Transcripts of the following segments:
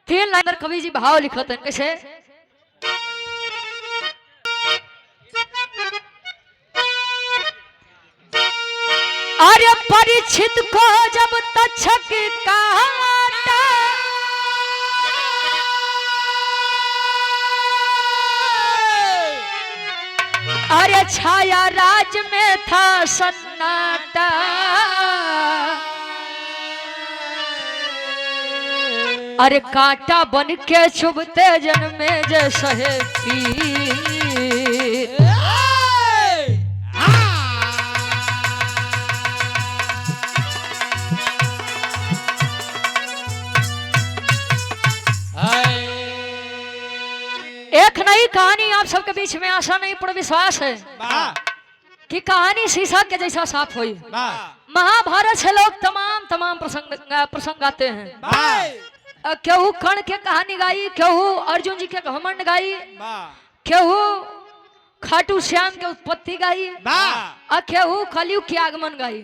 तीन लाइन कवि जी भाव लिखत हैं कैसे। अरे परीक्षित को जब तक्षक काटा, अरे छाया राज में था सन्नाटा, अरे कांटा बन के चुभते जन्मे जैसे पी। एक नई कहानी आप सबके बीच में आशा नहीं पर विश्वास है कि कहानी शीशा के जैसा साफ हुई। महाभारत से लोग तमाम प्रसंग आते हैं। केहू कर्ण के कहानी गाई, केहू अर्जुन जी के घमंड गाई, केहू खाटू श्याम के उत्पत्ति गाई, और केहू कलयुग के आगमन गाई।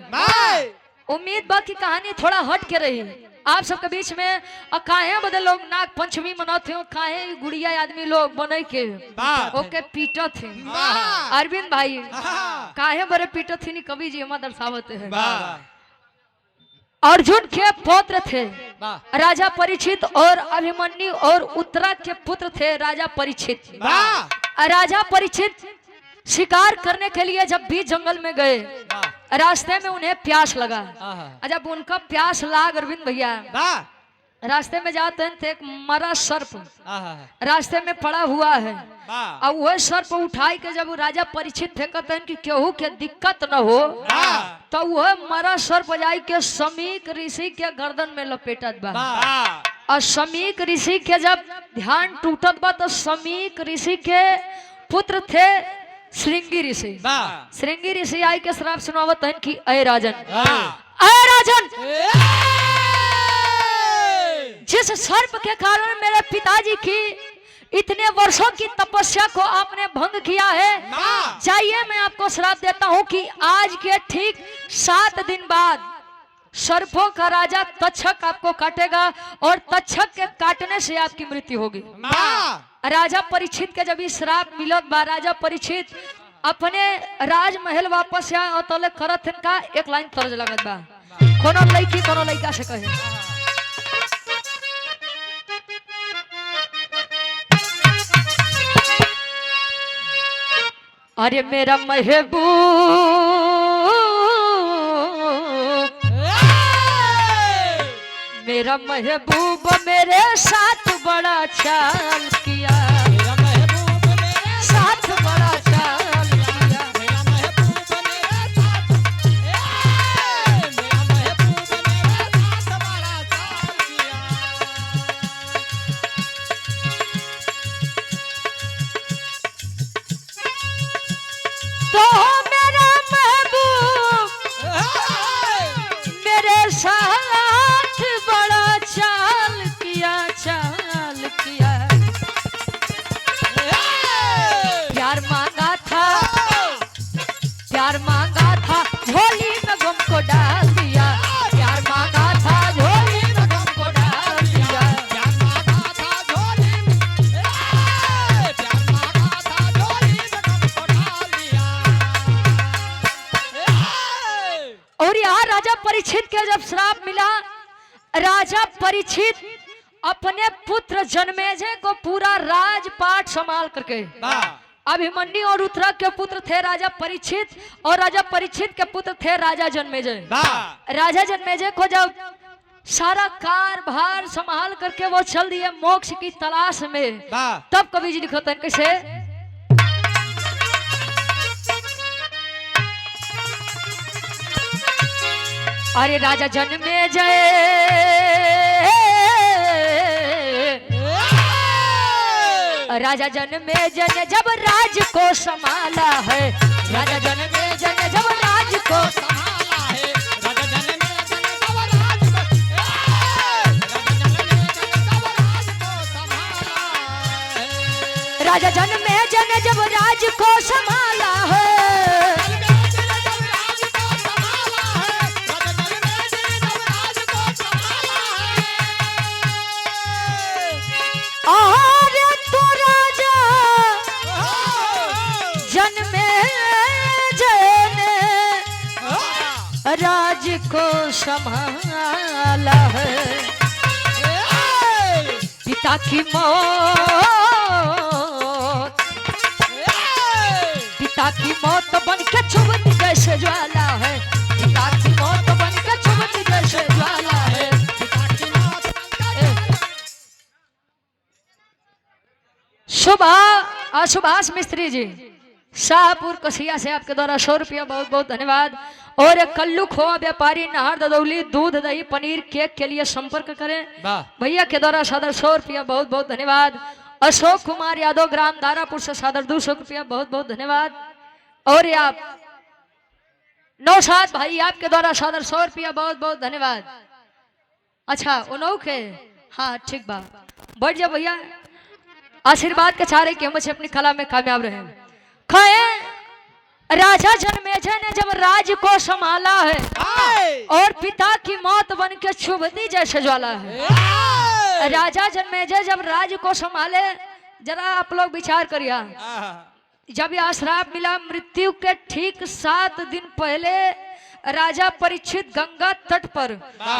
उम्मीद बा की कहानी थोड़ा हट के रही आप सबके बीच में। काहे बदे लोग नाग पंचमी मनाते हो, काहे गुड़िया आदमी लोग बने के ओके पीटत थे। अरविंद भाई काहे बड़े पीटत थे कवि जी हमारा दर्शावत है। अर्जुन के पुत्र थे राजा परीक्षित, और अभिमन्यु और उत्तरा के पुत्र थे राजा परीक्षित। राजा परीक्षित शिकार करने के लिए जब भी जंगल में गए, रास्ते में उन्हें प्यास लगा। जब उनका प्यास लाग अरविंद भैया, रास्ते में जाते हैं तो एक मरा सर्प रास्ते में पड़ा हुआ है, और वह सर्प उठाई के जब राजा परीक्षित फेंकते हैं कि केहू के दिक्कत न हो, तो वह मरा सर्प जाई के समीक ऋषि के गर्दन में लपेटत बा। और समीक ऋषि के जब ध्यान टूटत बा, तो समीक ऋषि के पुत्र थे श्रृंगी ऋषि। श्रृंगी ऋषि आई के श्राप सुनावत है कि अय राजन, अय राजन, जिस सर्प के कारण मेरे पिताजी की इतने वर्षों की तपस्या को आपने भंग किया है, चाहिए मैं आपको श्राप देता हूं कि आज के ठीक 7 दिन बाद सर्पों का राजा तक्षक आपको काटेगा, और तक्षक के काटने से आपकी मृत्यु होगी। राजा परीक्षित के जब श्राप मिलत बा, राजा परीक्षित अपने राजमहल वापस आए और तले करत का एक लाइन तर्ज लगत बा। कोनो लड़की कोनो लड़का से कहे, अरे मेरा महबूब, मेरा महबूब मेरे साथ बड़ा चाल किया, मेरा महबूब मेरे साथ बड़ा चाल किया, मेरा महबूब मेरे साथ, मेरा महबूब मेरे साथ बड़ा चाल किया। तो मेरा महबूब मेरे साथ बड़ा चाल किया, चाल किया। प्यार मांगा था, प्यार मांगा था, झोली में गम को डाल दिया। प्यार मांगा था, झोली में गम को डाल दिया। प्यार मांगा था, झोली में, प्यार मांगा था, झोली में गम को डाल दिया। और यहाँ राजा परीक्षित के जब श्राप मिला, राजा परीक्षित अपने पुत्र जन्मेजय को पूरा राजपाट संभाल करके, अभिमन्यु और उत्तरा के पुत्र थे राजा परीक्षित, और राजा परीक्षित के पुत्र थे राजा जन्मेजय। राजा जन्मेजय को जब सारा कारभार संभाल करके वो चल दिए मोक्ष की तलाश में, तब कवि जी लिखते हैं कैसे। अरे राजा जन्मेजय, राजा जन्मेजय ने जब राज को संभाला है, राजा जन्मेजय ने जब राज को संभाला है, राजा जन्मेजय ने जब राज को, राजा जन्मेजय ने जब राज को संभाला है, संभाला है। पिता की मौत, पिता की मौत बन के चुभती जैसे ज्वाला है। पिता की मौत बन के चुभती जैसे ज्वाला है। सुभाष मिस्त्री जी शाहपुर कसिया से आपके द्वारा 100 रुपया बहुत बहुत धन्यवाद। और एक कल्लू खोआ व्यापारी नहर ददौली दूध दही पनीर केक के लिए संपर्क करें भैया के द्वारा सादर 100 रुपया बहुत बहुत धन्यवाद। अशोक कुमार यादव ग्राम दारापुर से सादर 200 रुपया बहुत बहुत धन्यवाद। और आप नौशाद भाई आपके द्वारा सादर 100 रुपया बहुत बहुत धन्यवाद। अच्छा उनौ के हाँ ठीक बा बढ़ जा भैया आशीर्वाद के चारे कि हम अपनी कला में कामयाब रहे। खाए राजा जनमेजय ने जब राज्य को संभाला है और पिता की मौत बन के चुभती जैसे ज्वाला है। राजा जनमेजय जब राज्य को संभाले जरा आप लोग विचार करिए। जब यह श्राप मिला मृत्यु के ठीक 7 दिन पहले राजा परीक्षित गंगा तट पर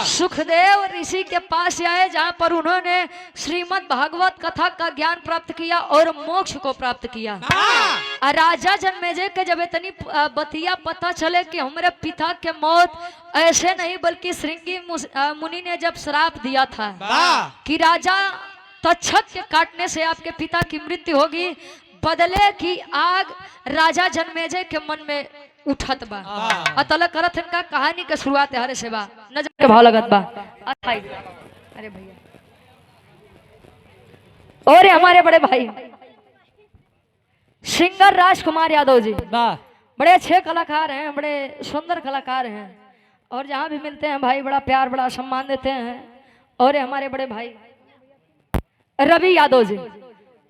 सुखदेव ऋषि के पास आए जहां पर उन्होंने श्रीमद् भागवत कथा का ज्ञान प्राप्त किया और मोक्ष को प्राप्त किया। राजा जनमेजय के जब इतनी बतिया पता चले कि हमारे पिता के मौत ऐसे नहीं बल्कि श्रृंगी मुनि ने जब श्राप दिया था कि राजा तक्षक के काटने से आपके पिता की मृत्यु होगी, बदले की आग राजा जनमेजय के मन में उठत बा। अतल करत इनका कहानी के शुरुआत हरे से बा नजर के भाव लगत बा। अरे भैया और हमारे बड़े भाई सिंगर राजकुमार यादव जी बड़े अच्छे कलाकार हैं, बड़े सुंदर कलाकार हैं और जहां भी मिलते हैं भाई बड़ा प्यार बड़ा सम्मान देते हैं। और हमारे बड़े भाई रवि यादव जी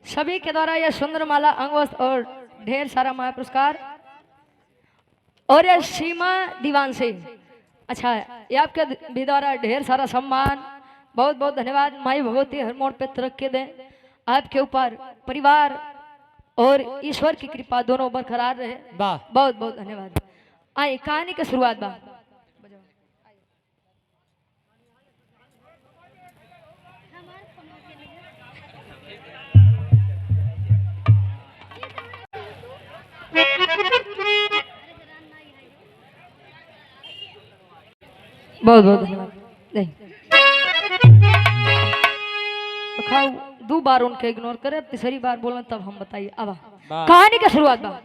सभी के द्वारा यह सुंदर माला अंगवस्त्र और ढेर सारा माया पुरस्कार। और ये सीमा दीवान से अच्छा ये आपके भी द्वारा ढेर सारा सम्मान बहुत बहुत धन्यवाद। माई भगवती हर मोड़ पे तरक्की दें, आपके ऊपर परिवार और ईश्वर की कृपा दोनों बरकरार रहे। बहुत बहुत धन्यवाद। आई कहानी की शुरुआत बा। बहुत बहुत धन्यवाद। दो बार उनके इग्नोर करे, तीसरी बार बोलना तब हम बताइए। अब कहानी का शुरुआत बा।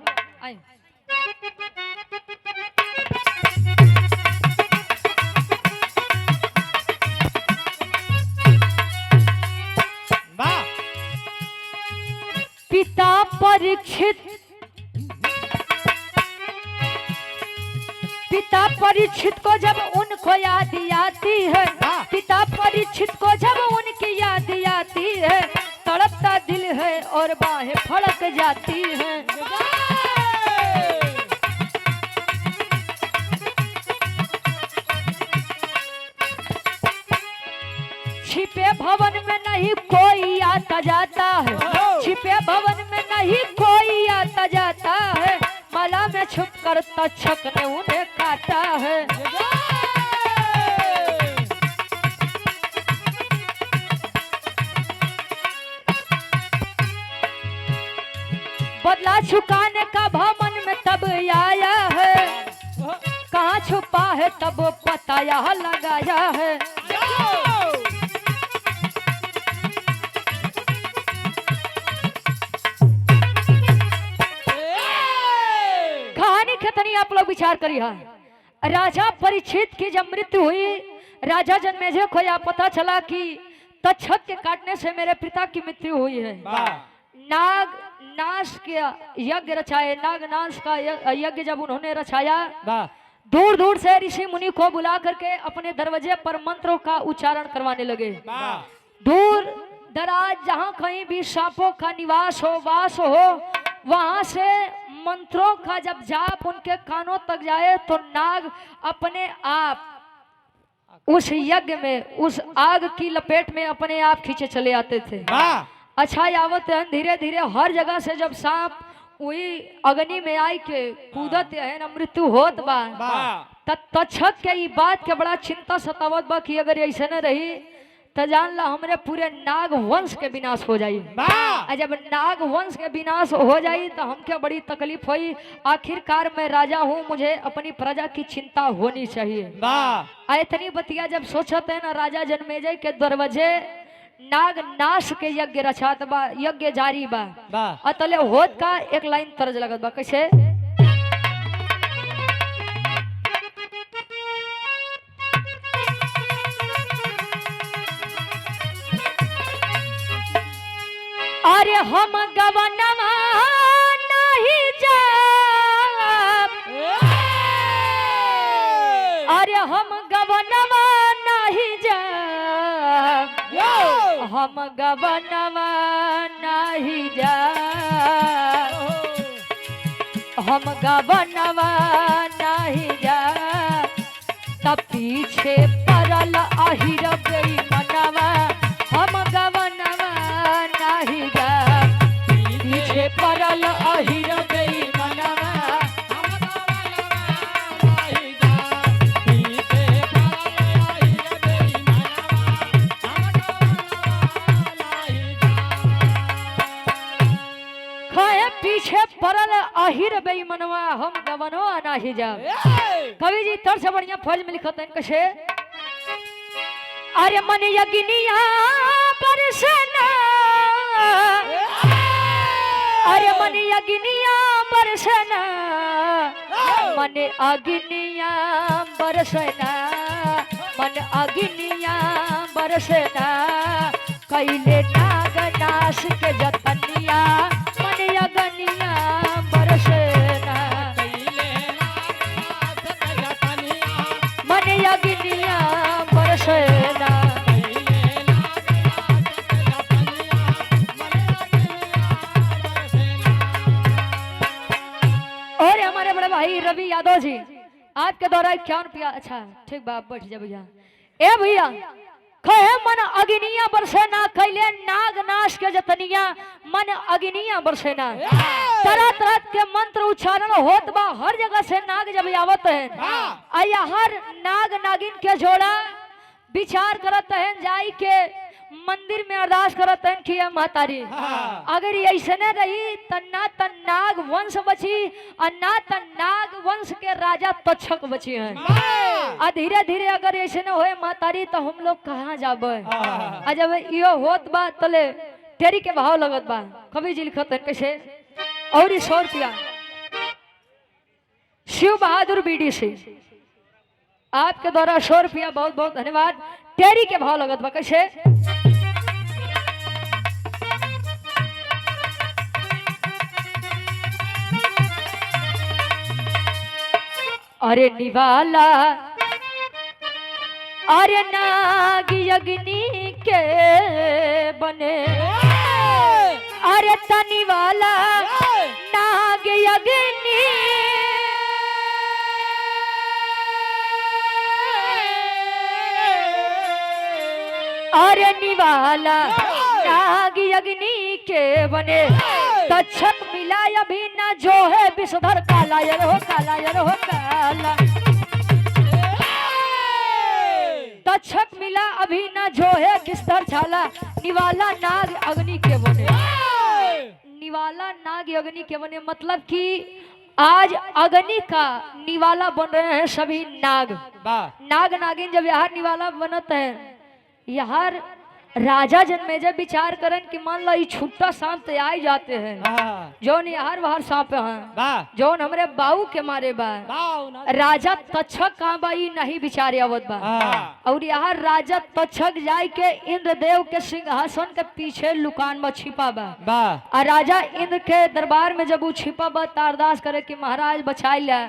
पिता परीक्षित, पिता परीक्षित को जब उनको याद आती है, पिता परीक्षित को जब उनकी याद आती है, तड़पता दिल है और बाहें फड़क जाती हैं। छिपे भवन में नहीं कोई आता जाता है, छिपे भवन में नहीं कोई आता जाता है, माला में छुप कर तक्षक ने उन्हें काटा है। बदला चुकाने का भवन में तब आया है, कहाँ छुपा है तब पता यह लगाया है। कितनी आप लोग विचार करिए। राजा परीक्षित की जब मृत्यु हुई, राजा जनमेजय को यह पता चला कि तक्षक के काटने से मेरे पिता की मृत्यु हुई है। नाग नाश के यज्ञ रचाए, नाग नाश का यज्ञ जब उन्होंने रचाया, दूर दूर से ऋषि मुनि को बुला करके अपने दरवाजे पर मंत्रों का उच्चारण करवाने लगे। दूर दराज जहाँ कहीं भी सांपों का निवास हो, वास हो, वहां से मंत्रों का जब जाप उनके कानों तक जाए तो नाग अपने आप उस यज्ञ में, उस आग की लपेट में अपने आप खींचे चले आते थे। अच्छा यावत धीरे धीरे हर जगह से जब सांप वही अग्नि में आई के कूदत है ना मृत्यु होत बा, तक्षक के ई बात के बड़ा चिंता सतावत बा कि अगर ऐसे न रही तो जान ला हमरे पूरे नाग वंश के विनाश हो जाई। जब नाग वंश के विनाश हो जाई तो हमके बड़ी तकलीफ हुई। आखिरकार मैं राजा हूँ, मुझे अपनी प्रजा की चिंता होनी चाहिए। इतनी बतिया जब सोचते हैं ना राजा जन्मेजय के दरवाजे नाग नाश के यज्ञ रचात बा, यज्ञ जारी बा। अतले होत का एक लाइन तर्ज लगत बा, कैसे? अरे हम गवनवा नहीं जा, अरे हम गवनवा नहीं जा, हम गवनवा नहीं जा, हम गवनवा नहीं जा, तब पीछे पड़ल अहिर बेईमानवा, हम गवनवा नहीं जा, पीछे पड़ल अहिर बेईमानवा, पीछे पड़ल अहिर बेईमानवा, हम गवनवा नहीं जा। कवि जी तर से बढ़िया फौज में लिखते हैं कैसे? अरे मन यज्ञनिया बरसना, अरे मन यज्ञनिया बरसना, मन अग्निया बरसना, मन अग्निया बरसना, कैले नाग नाश के जतनिया, मन अग्निया बरसना, मन अग्निया बरसना। और हमारे बड़े भाई रवि यादव जी आपके द्वारा क्या पिया? अच्छा ठीक बात, बैठ जा भैया। ए भैया कहे मन अग्निया बरसेना, कैले नाग नाश के जतनिया, मन अग्निया बरसेना। तरह तरह के मंत्र उच्चारण होत बा, हर जगह से नाग जब आवत है आया हर नाग नागिन के जोड़ा विचार करत है, जाई के मंदिर में अरदास करत है कि महतारी अगर ऐसे न रही त ना त नाग वंश बची और ना त नाग वंश के राजा तक्षक बची हैं। और धीरे धीरे अगर ऐसे न होए महतारी तो हम लोग कहाँ जाबे? जब यो होत बा तले तेरी के भाव लगत बा। कवि जी लिखत है कैसे? और 100 रुपया शिव बहादुर बीडी से आपके द्वारा 100 रुपया बहुत बहुत धन्यवाद। तेरी के भाव लगत बा कैसे? अरे निवाला अरे नाग अग्नि के बने, अरे तनिवाला नाग अग्नि, अरे निवाला नाग अग्नि के बने, तक्षक मिला अभी ना जो है विषधर काला, यार हो काला, यार हो काला, तक्षक मिला अभी ना जो है किस्तर छाला, निवाला नाग अग्नि के बने। निवाला नाग अग्नि के बने मतलब कि आज अग्नि का निवाला बन रहे हैं सभी नाग। नाग नागिन जब यहाँ निवाला बनत है, यहाँ राजा जन्मेजय विचार करन कि मान लो छुट्टा सांप तो आ जाते हैं जौन यार बाहर सांप हैं जौन हमरे बाऊ के मारे बा, राजा तक्षक कहाँ बा नहीं विचारे आवत बा। और यहाँ राजा तक्षक जाय के इंद्रदेव के सिंहासन के पीछे लुकान में छिपा बा। और राजा इंद्र के दरबार में जब वो छिपा बा अरदास करे कि महाराज बचाई ले,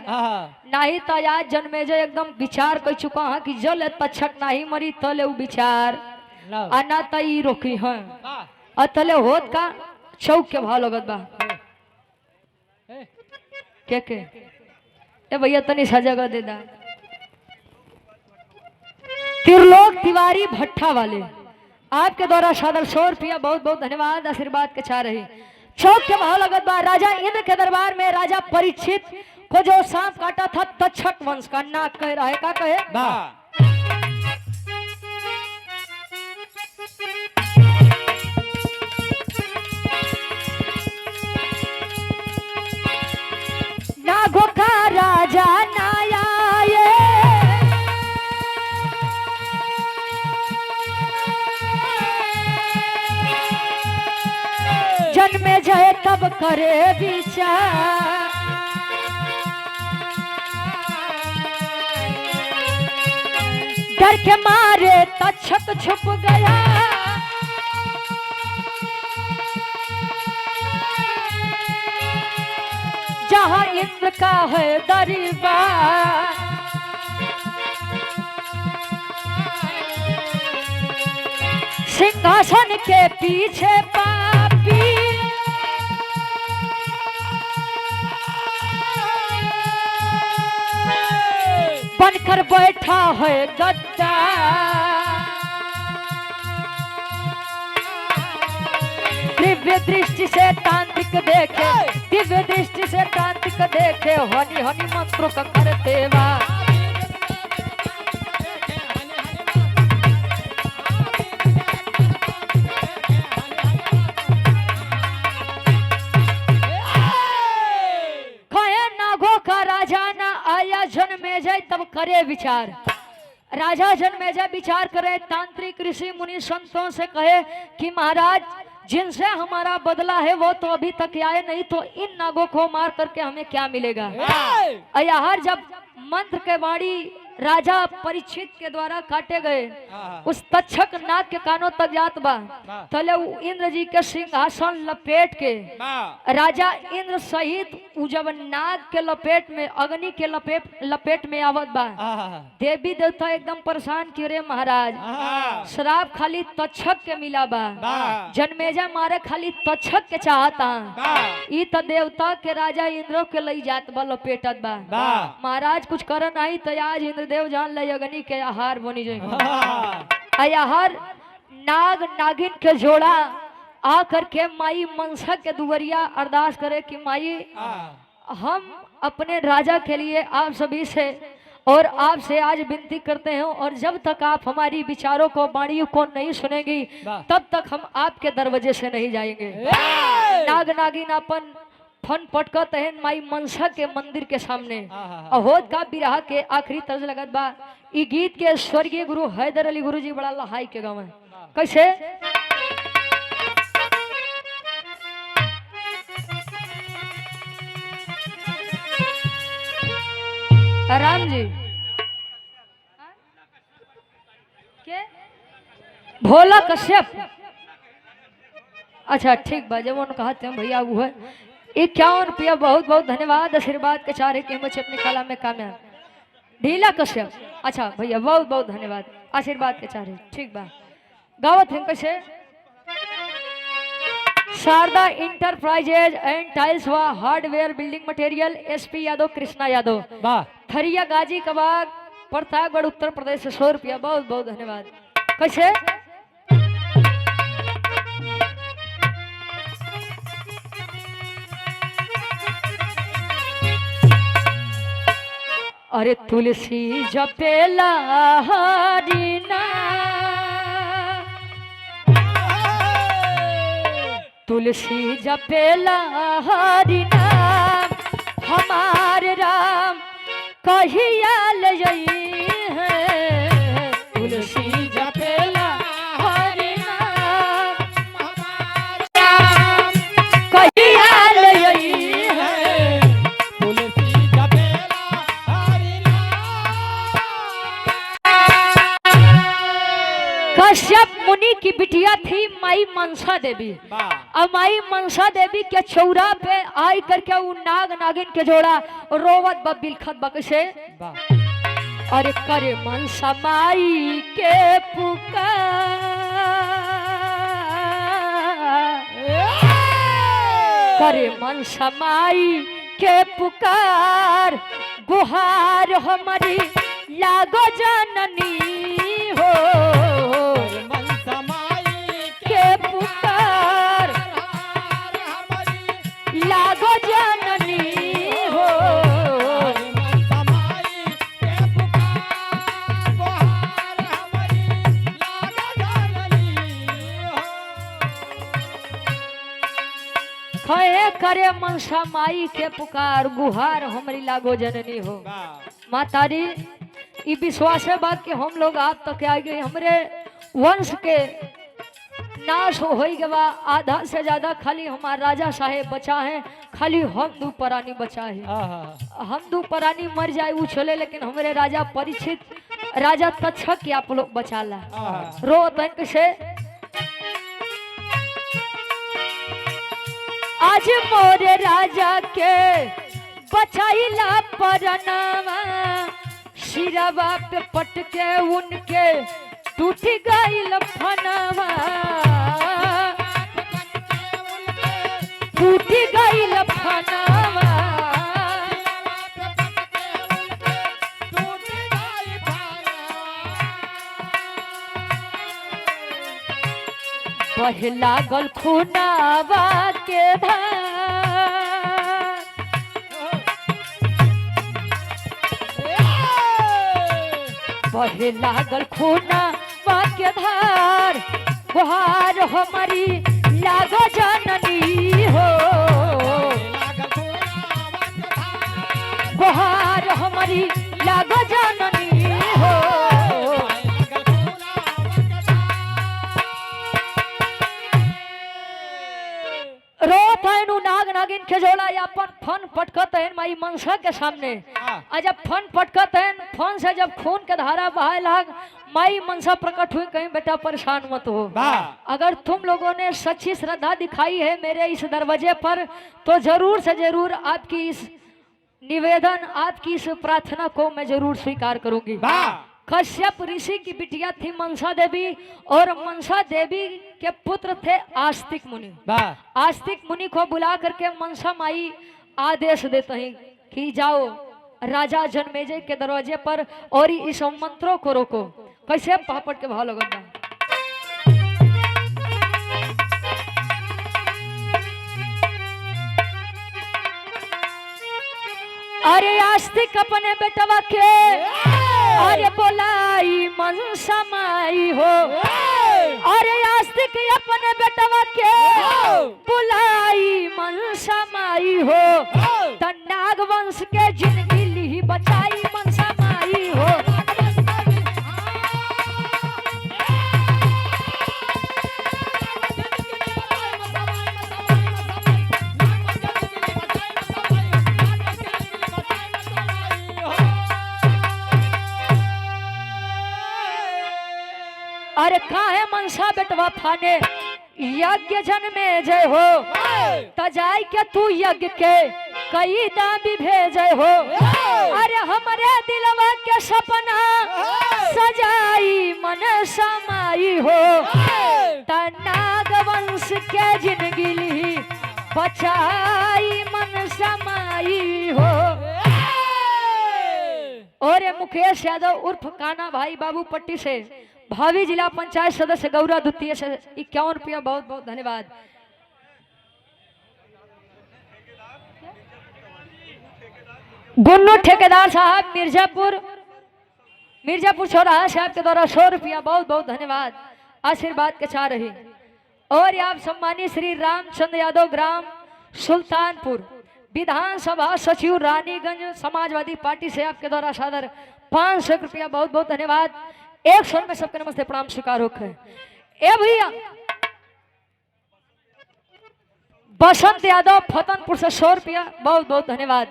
नहीं तो आज जन्मेजय एकदम विचार कर चुका है कि जल तक्षक नहीं मरी तले वो विचार अना तई रोकी है। अतले होत का चौक के भाव लगत बा के ए भैया तनी सा जगह दे दा। त्रिलोक तिवारी भट्ठा वाले आपके द्वारा सादर 100 रुपया बहुत बहुत धन्यवाद आशीर्वाद के चाह रही। चौक के भाव लगत बा। राजा इंद्र के दरबार में राजा परीक्षित को जो सांप काटा था तक्षक वंश का नाग कह रहा है, क्या कहे? नागों का राजा नाया जन्मे जाए तब करे विचार, डर के मारे तक्षक छुप गया, जहां इंद्र का है दरबार। सिंहासन के पीछे पापी बनकर बैठा है गद्दा, दिव्य दृष्टि से तांत्रिक देखे, दिव्य दृष्टि से तांत्रिक देखे, हनी हनी मंत्रों का करते वाह। जन्मे जाए तब करे विचार, राजा जन्मे जाए विचार करे, तांत्रिक ऋषि मुनि संतों से कहे कि महाराज जिनसे हमारा बदला है वो तो अभी तक आए नहीं, तो इन नागों को मार करके हमें क्या मिलेगा। अय्याहर जब मंत्र के वाणी राजा परीक्षित के द्वारा काटे गए, उस तक्षक नाग के कानों तक जात बा, तले इंद्र जी के सिंहासन लपेट के राजा इंद्र सहित जब नाग के लपेट में, अग्नि के लपेट में आवत बा, देवी देवता एकदम परेशान कि रे महाराज श्राप खाली तक्षक के मिला बा, जन्मेजा मारे खाली तक्षक के चाहता, ई त देवता के राजा इंद्र के लई जात बा लपेटत बा, महाराज कुछ कर नहीं तो आज इंद्रदेव जान ले अग्नि के आहार बनी जाएंगे। आहार नाग नागिन के जोड़ा आ करके माई मनसा के दुवरिया अरदास करे कि माई हम अपने राजा के लिए आप सभी से और आपसे आज विनती करते हैं, और जब तक आप हमारी विचारों को वाणियों को नहीं सुनेंगी तब तक हम आपके दरवाजे से नहीं जाएंगे। नाग नागिन अपन फन पटकत है माई मनसा के मंदिर के सामने। अहोद का बिरहा के आखिरी तर्ज लगत बा। ई गीत के स्वर्गीय गुरु हैदर अली गुरु जी बड़ा लहाई के गाँव है। कैसे? राम जी के भोला कश्यप, अच्छा ठीक बा, जब उन्होंने कहा भैया वो है 51 रुपया, बहुत बहुत धन्यवाद आशीर्वाद के चारे के मुझे अपनी कला में कामयाब। ढीला कश्यप, अच्छा भैया बहुत बहुत धन्यवाद आशीर्वाद के चारे, ठीक बा। गावत है कैसे? शारदा इंटरप्राइजेज एंड टाइल्स व hardware building material, SP Yadav Krishna Yadav, थरिया गाजी कबाग, प्रतापगढ़ उत्तर प्रदेश से 100 रुपया, बहुत बहुत धन्यवाद। कैसे? अरे तुलसी जपेला हरिना, तुलसी जपेला हरिना, हमारे राम कहिया ले जाई है। तुलसी जपेला हरिना, हमारे राम कहिया ले जाई है। तुलसी जपेला हरिना। कश्यप मुनि की बिटिया थी माई मनसा देवी। अब माई मनसा देवी के चौरा पे आई करके वो नाग नागिन के जोड़ा रोवत बिलखत बकसे। अरे करे मनसा माई के पुकार, करे मनसा माई के पुकार, गुहार हमारी लागो जननी हो। मनसा माई के पुकार, लागो जननी हो। कहे करे मनसा माई के पुकार गुहार हमारी लागो जननी हो। मातारी ये विश्वास है बात कि हम लोग आप तक आ गए, हमरे वंश के नाश हो गया, आधा से ज्यादा खाली हमारा राजा साहेब बचा है, खाली हम दो प्राणी बचा है। हम दो प्राणी मर जाए वो चले, लेकिन हमारे राजा परीक्षित राजा तक्षक के आप लोग बचा ला। रो तंक से आज मोरे राजा के बचाइला परनावा, सिरवा पे पटके उनके टूट गईल फनावा, टूट गईल फनावा। बहे लागल खुनावा के धार, बहे लागल खुनावा के धार, गुहार हमारी लागो जननी हो, गुहार हमारी लागो जननी हो। रोत है नाग नागिन के जोड़ा अपन फन पटकत है माई मनसा के सामने। आज जब फन पटकत है, फन से जब खून के धारा बहाए लाग, माई मनसा प्रकट हुई, कहीं बेटा परेशान मत हो। अगर तुम लोगों ने सच्ची श्रद्धा दिखाई है मेरे इस दरवाजे पर, तो जरूर से जरूर आपकी इस निवेदन, आपकी इस प्रार्थना को मैं जरूर स्वीकार करूंगी। कश्यप ऋषि की बिटिया थी मनसा देवी, और मनसा देवी के पुत्र थे आस्तिक मुनि। आस्तिक मुनि को बुला करके मनसा माई आदेश देते हैं कि जाओ राजा जन्मेजय के दरवाजे पर और इस मंत्रों को रोको। कैसे पापड़ के भाव लगता। अरे आस्तिक अपने बेटवा के अरे बोलाई मनसा माई हो, अरे आस्तिक अपने बेटवा के बुलाई मनसा माई हो, त नाग वंश के जिंदगी ली बचाई मनसा माई हो। अरे काहे मनसा बेटवा फाने यज्ञ जन्मे जय हो, तजाई के तू यज्ञ के कई दाबी भेजे हो। अरे हमारे दिलवा के सपना सजाई मन समाई हो, नाग वंश के जिंदगी ली बचाई मन समाई हो। और मुकेश यादव उर्फ काना भाई बाबू पट्टी से भावी जिला पंचायत सदस्य गौरा द्वितीय से 51 रुपया, बहुत बहुत धन्यवाद। गुन्नू ठेकेदार साहब मिर्जापुर चौराहा साहब के द्वारा 100 रुपया, बहुत बहुत धन्यवाद। आशीर्वाद के चाह रही। और आप सम्मानित श्री रामचंद्र यादव ग्राम सुल्तानपुर विधानसभा सचिव रानीगंज समाजवादी पार्टी से आपके द्वारा सादर 500 रुपया, बहुत बहुत धन्यवाद। 100 में सबके नमस्ते प्रणाम स्वीकार होकर। ए भैया बसंत यादव फतनपुर से 100 रुपया, बहुत बहुत धन्यवाद।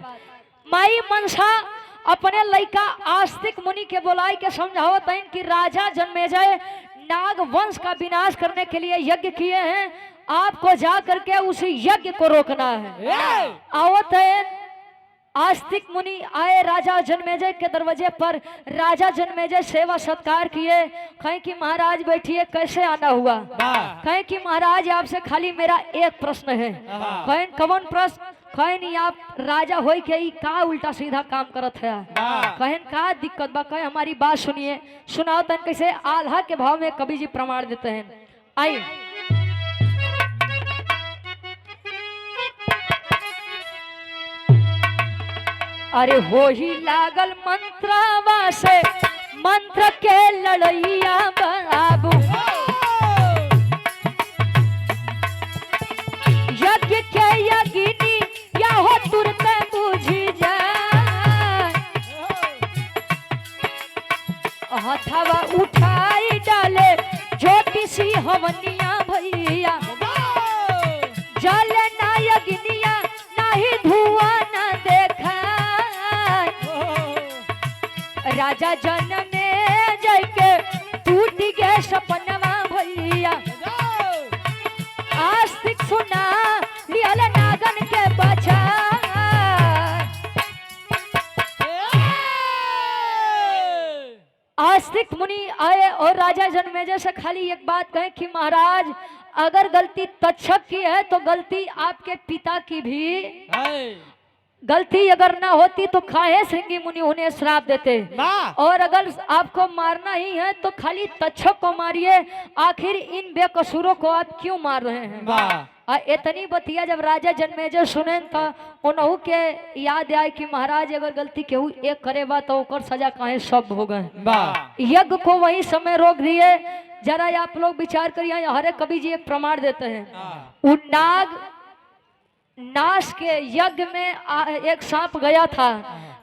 माई मनसा अपने लड़का आस्तिक मुनि के बुलाई के समझावत हैं कि राजा जन्मेजय नाग वंश का विनाश करने के लिए यज्ञ किए हैं, आपको जा करके उसी यज्ञ को रोकना है। आवत है आस्तिक मुनि आए राजा जन्मेजय के दरवाजे पर। राजा जन्मेजय सेवा सत्कार किए, कहें कि महाराज बैठिए, कैसे आना हुआ? कहें कि महाराज आपसे खाली मेरा एक प्रश्न है। कहें कौन प्रश्न? कहें नहीं आप राजा होई के ही का उल्टा सीधा काम करत है। कहें का दिक्कत बा? कहें हमारी बात सुनिए। सुनाओ तन कैसे आल्हा के भाव में कवि जी प्रमाण देते हैं। आइए अरे हो ही लागल मंत्रवा से मंत्र के लड़ैया बाबू, यज्ञ के राजा जनमे जय के टूट गए सपनवा भैया आस्तिक सुना लियल नागन के बचा। आस्तिक मुनि आए और राजा जनमेजय से खाली एक बात कहें कि महाराज अगर गलती तक्षक की है तो गलती आपके पिता की भी गलती अगर ना होती तो खाए सिंगी मुनि उन्हें श्राप देते। और अगर आपको मारना ही है तो खाली तक्षक को मारिए, आखिर इन बेकसूरों को आप क्यों मार रहे हैं। इतनी बतिया जब राजा जनमेजय सुने तो उन्हों के याद आए कि महाराज अगर गलती केहू एक करेबा तो ओकर सजा काहे सब हो गए। यज्ञ को वही समय रोक दिए। जरा आप लोग विचार करिए, हरे कवि जी एक प्रमाण देते हैं। नाग नाश के यज्ञ में एक सांप गया था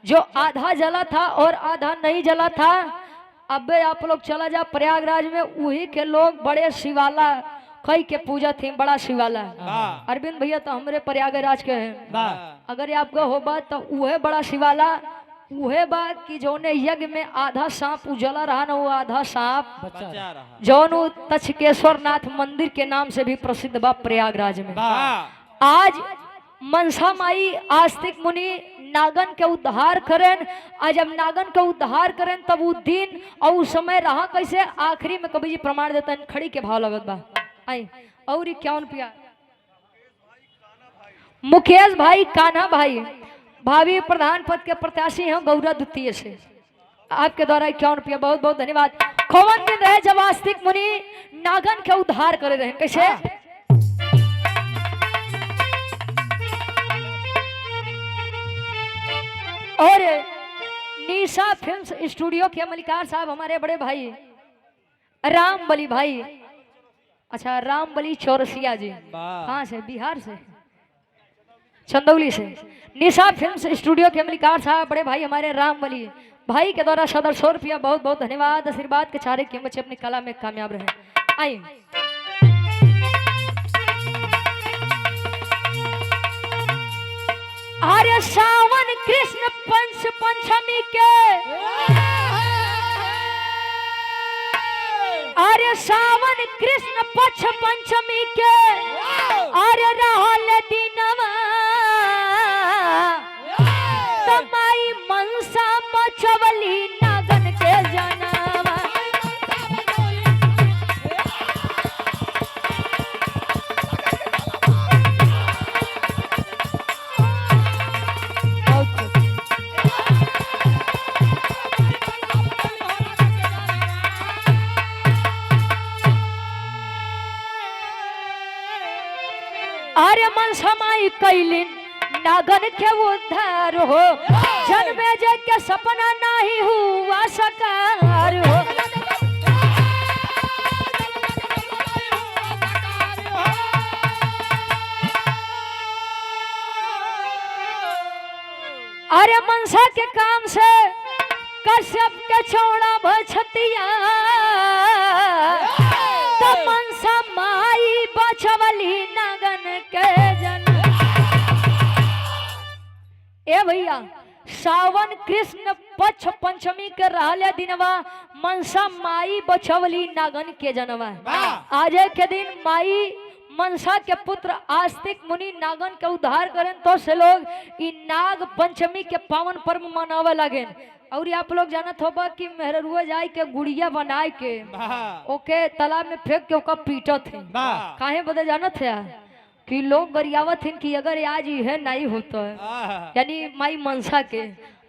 जो आधा जला था और आधा नहीं जला था। अब आप लोग चला जा प्रयागराज में, वही के लोग बड़े शिवाला कई के पूजा थी, बड़ा शिवाला। अरविंद भैया तो हमारे प्रयागराज के हैं, अगर आपका होगा तो वह बड़ा शिवाला वह बा कि जोने यज्ञ में आधा सांप उजला रहा ना, वो आधा सांप जौन तक्षकेश्वर नाथ मंदिर के नाम से भी प्रसिद्ध बा प्रयागराज में। आज मनसा माई आस्तिक मुनि नागन के उद्धार करें, और जब नागन के उद्धार करें तब वो दिन और उस समय रहा कैसे। आखिरी में कवि जी प्रमाण देता है, खड़ी के भाव लगत बा। आई और क्या पिया मुकेश भाई कान्हा भाई भावी प्रधान पद के प्रत्याशी हैं गौरा द्वितीय से, आपके द्वारा 51 रुपया बहुत बहुत धन्यवाद। खोवन दिन रहे जब आस्तिक मुनि नागन के उद्धार करे रहे कैसे। और निशा फिल्म्स स्टूडियो के मलिकार साहब हमारे बड़े भाई राम बली भाई, अच्छा राम बली चौरसिया जी, कहाँ से, बिहार से, चंदौली से। निशा फिल्म्स स्टूडियो के मलिकार साहब बड़े भाई हमारे राम बली भाई के द्वारा 100 रुपया बहुत बहुत धन्यवाद। आशीर्वाद के चारे के बच्चे अपनी कला में कामयाब रहे। आई अरे सावन कृष्ण पंचमी के, अरे सावन कृष्ण पक्ष पंचमी के, अरे रहल दिनवा तमाई मनसा बचवली नागन के जनवा। अरे मनसा माई कैलिन नागन के उद्धार हो, जनमेजय के सपना नहीं हुआ साकार हो। अरे मनसा के काम से कश्यप के चौड़ा भछतिया, तो मनसा माई बचवली नागन के जन। ए भैया सावन कृष्ण पक्ष पंचमी के रहले दिनवा मनसा माई बचवली नागन के जनवा। आज के दिन माई मनसा के पुत्र आस्तिक मुनि नागन के उद्धार करें तो से लोग इ नाग पंचमी के पावन पर्व मनावे लगे। और आप लोग जानत होगा कि मेहरुआ जाए के गुड़िया बनाए के ओके तालाब में फेंक के ओका पीटत थे, काहे बदे जानत है कि लोग गरियावत हैं कि अगर आज यह नहीं होता है, यानी माई मनसा के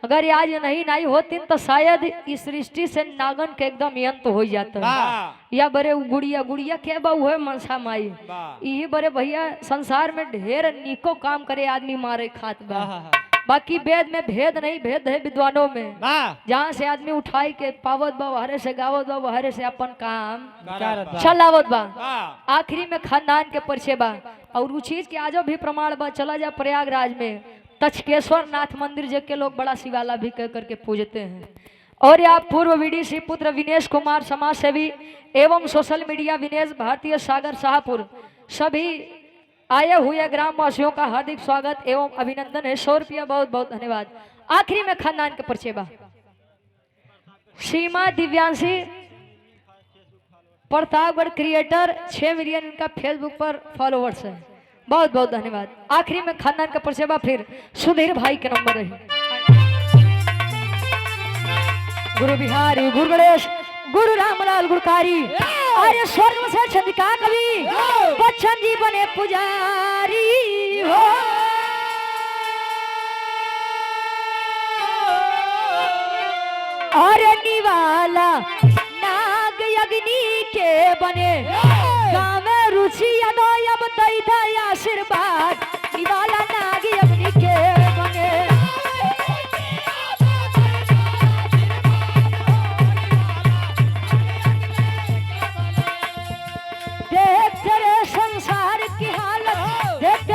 अगर आज नहीं होती तो शायद इस सृष्टि से नागन के एकदम अंत हो जाता है। या बड़े गुड़िया गुड़िया के बा हुए मनसा माई, यही बड़े भैया संसार में ढेर निको काम करे आदमी मारे खात बा। बाकी वेद में भेद नहीं, भेद है विद्वानों में। जहाँ से आदमी उठाई के पावत बा वहरे से गावत बा वहरे से अपन काम चलावत बा। आखिरी में खानदान के परिचय बा। और उस चीज के आजो भी प्रमाण बा। चला जा प्रयागराज में तक्षकेश्वर नाथ मंदिर जो के लोग बड़ा शिवाला भी कह करके पूजते हैं। और आप पूर्व वीडीसी पुत्र विनेश कुमार समाज सेवी एवं सोशल मीडिया विनेश भारतीय सागर शाहपुर सभी आए हुए ग्रामवासियों का हार्दिक स्वागत एवं अभिनंदन है। 100 रुपया बहुत बहुत धन्यवाद। आखिरी में खानदान के परिचय बा। सीमा दिव्यांशी प्रतापगढ़ क्रिएटर 6 मिलियन इनका फेसबुक पर फॉलोवर्स है। बहुत बहुत धन्यवाद। आखिरी में खानदान का परिचय फिर सुधीर भाई के नंबर रही। गुरु बिहारी, गुरु गणेश, गुरु रामलाल गुरकारी, आर्य स्वर्ग से चंद्रिका कवि बच्चन जी बने पुजारी हो। और निवाला नाग अग्नि के बने गाँव में रुचि अब दई दया आशीर्वाद निवाला नाग अग्नि के बने। देख तेरे संसार की हालत, देख